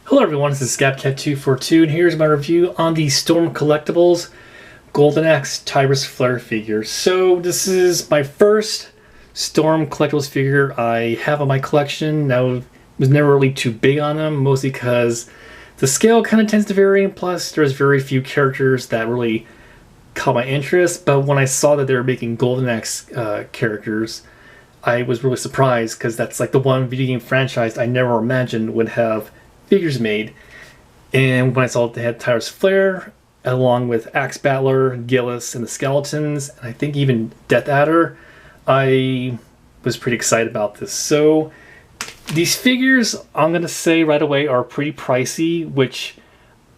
Hello everyone, this is ScapCat242 and here's my review on the Storm Collectibles Golden Axe Tyris Flare figure. So this is my first Storm Collectibles figure I have in my collection. Now, I was never really too big on them, mostly because the scale kind of tends to vary, and plus there's very few characters that really caught my interest. But when I saw that they were making Golden Axe characters, I was really surprised, because that's like the one video game franchise I never imagined would have figures made. And when I saw they had Tyris Flare along with Axe Battler, Gillis, and the Skeletons, and I think even Death Adder, I was pretty excited about this. So these figures, I'm gonna say right away, are pretty pricey, which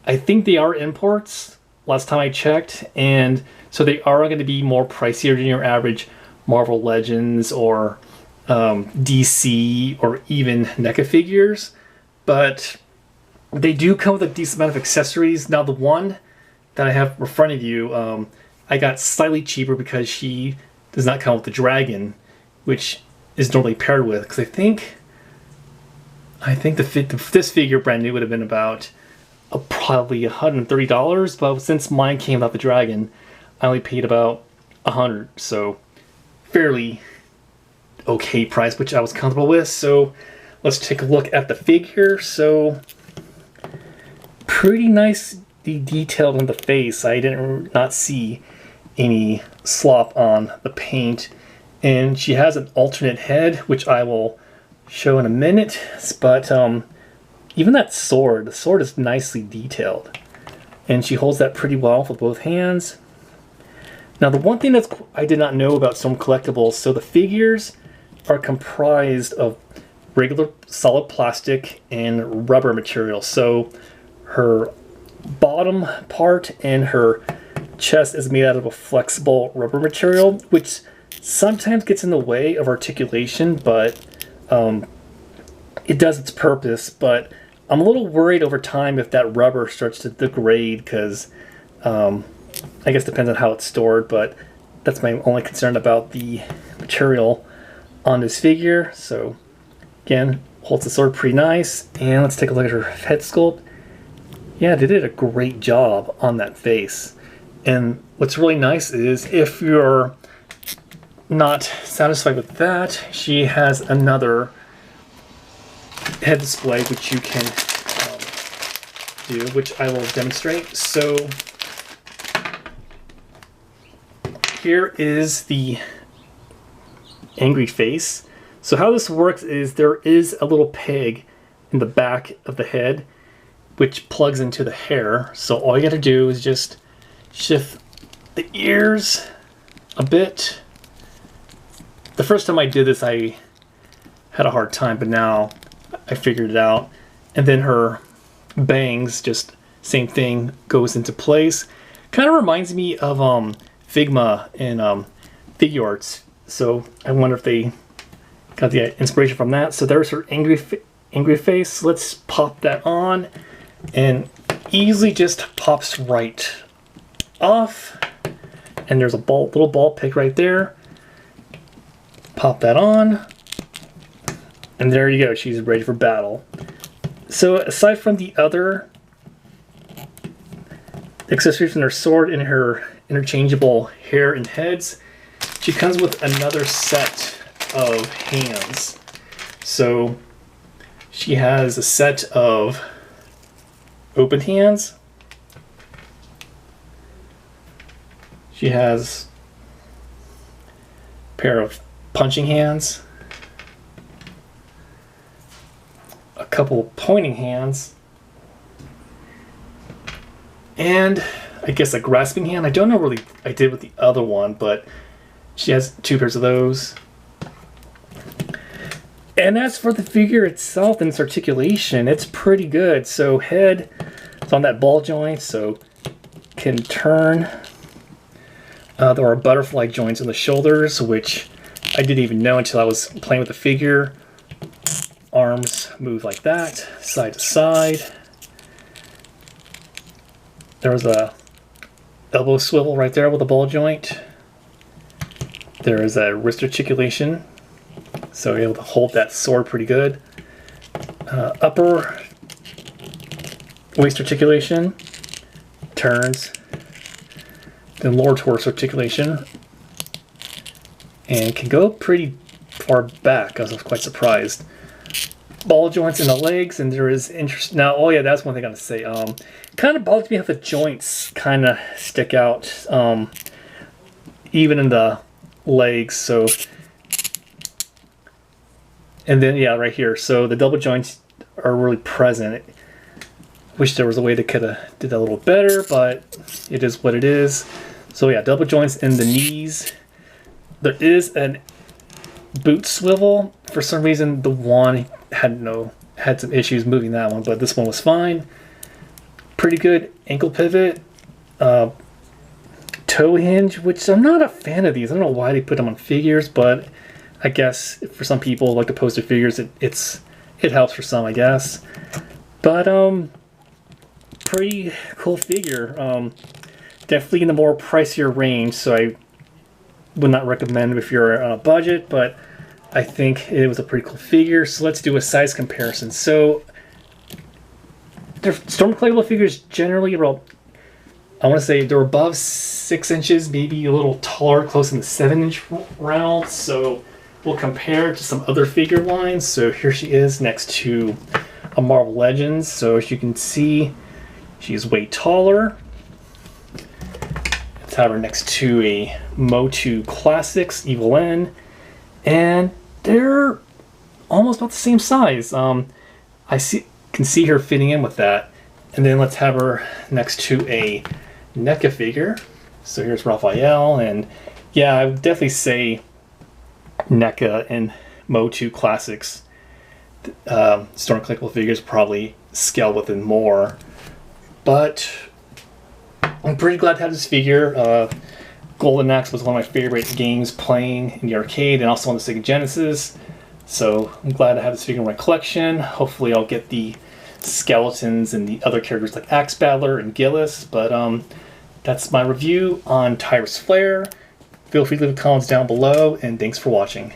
I think they are imports last time I checked, and so they are going to be more pricier than your average Marvel Legends or DC or even NECA figures. But they do come with a decent amount of accessories. Now, the one that I have in front of you, I got slightly cheaper because she does not come with the dragon, which is normally paired with. Because I think this figure brand new would have been about probably $130. But since mine came without the dragon, I only paid about $100. So fairly okay price, which I was comfortable with. So let's take a look at the figure. So pretty nicely detailed on the face. I didn't not see any slop on the paint. And she has an alternate head, which I will show in a minute. But even that sword, the sword is nicely detailed. And she holds that pretty well with both hands. Now, the one thing that I did not know about Storm Collectibles, so the figures are comprised of regular solid plastic and rubber material. So her bottom part and her chest is made out of a flexible rubber material, which sometimes gets in the way of articulation, but it does its purpose. But I'm a little worried over time if that rubber starts to degrade, because I guess it depends on how it's stored, but that's my only concern about the material on this figure. So again, holds the sword pretty nice. And let's take a look at her head sculpt. Yeah, they did a great job on that face. And what's really nice is, if you're not satisfied with that, she has another head display which you can do, which I will demonstrate. So here is the angry face. So how this works is there is a little peg in the back of the head which plugs into the hair. So all you gotta do is just shift the ears a bit. The first time I did this, I had a hard time, but now I figured it out. And then her bangs, just same thing, goes into place. Kind of reminds me of Figma in Figure Arts. So I wonder if they got the inspiration from that. So there's her angry face. Let's pop that on, and easily just pops right off. And there's a little ball peg right there. Pop that on, and there you go. She's ready for battle. So aside from the other accessories in her sword and her interchangeable hair and heads, she comes with another set of hands. So she has a set of open hands. She has a pair of punching hands, a couple pointing hands, and I guess a grasping hand. I don't know what I did with the other one, but she has two pairs of those. And as for the figure itself and its articulation, it's pretty good. So head is on that ball joint, so can turn. There are butterfly joints on the shoulders, which I didn't even know until I was playing with the figure. Arms move like that, side to side. There was a elbow swivel right there with a ball joint. There is a wrist articulation, so you're able to hold that sword pretty good. Upper waist articulation, turns, then lower torso articulation, and can go pretty far back. I was quite surprised. Ball joints in the legs, and there is interest. Now, oh yeah, that's one thing I gotta say. Kind of bothers me how the joints kind of stick out, even in the legs. So, and then yeah, right here. So the double joints are really present. Wish there was a way to could have did that a little better, but it is what it is. So yeah, double joints in the knees. There is an boot swivel. For some reason, the one had some issues moving that one, but this one was fine. Pretty good ankle pivot, toe hinge, which I'm not a fan of these. I don't know why they put them on figures, but I guess for some people like to post their figures, it helps for some, I guess. But pretty cool figure. Definitely in the more pricier range, so I would not recommend if you're on a budget, but I think it was a pretty cool figure. So let's do a size comparison. So their Storm Collectible figures generally about, I want to say they're above 6 inches, maybe a little taller, close in the 7-inch realm. So we'll compare to some other figure lines. So here she is next to a Marvel Legends. So as you can see, she's way taller. Let's have her next to a Motu Classics Evil N, and they're almost about the same size. Can see her fitting in with that. And then let's have her next to a NECA figure. So here's Raphael, and yeah, I would definitely say NECA and Motu Classics Storm Collectible figures probably scale within more. But I'm pretty glad to have this figure. Golden Axe was one of my favorite games playing in the arcade and also on the Sega Genesis. So I'm glad to have this figure in my collection. Hopefully I'll get the skeletons and the other characters like Axe Battler and Gillis. But that's my review on Tyris Flare. Feel free to leave comments down below, and thanks for watching.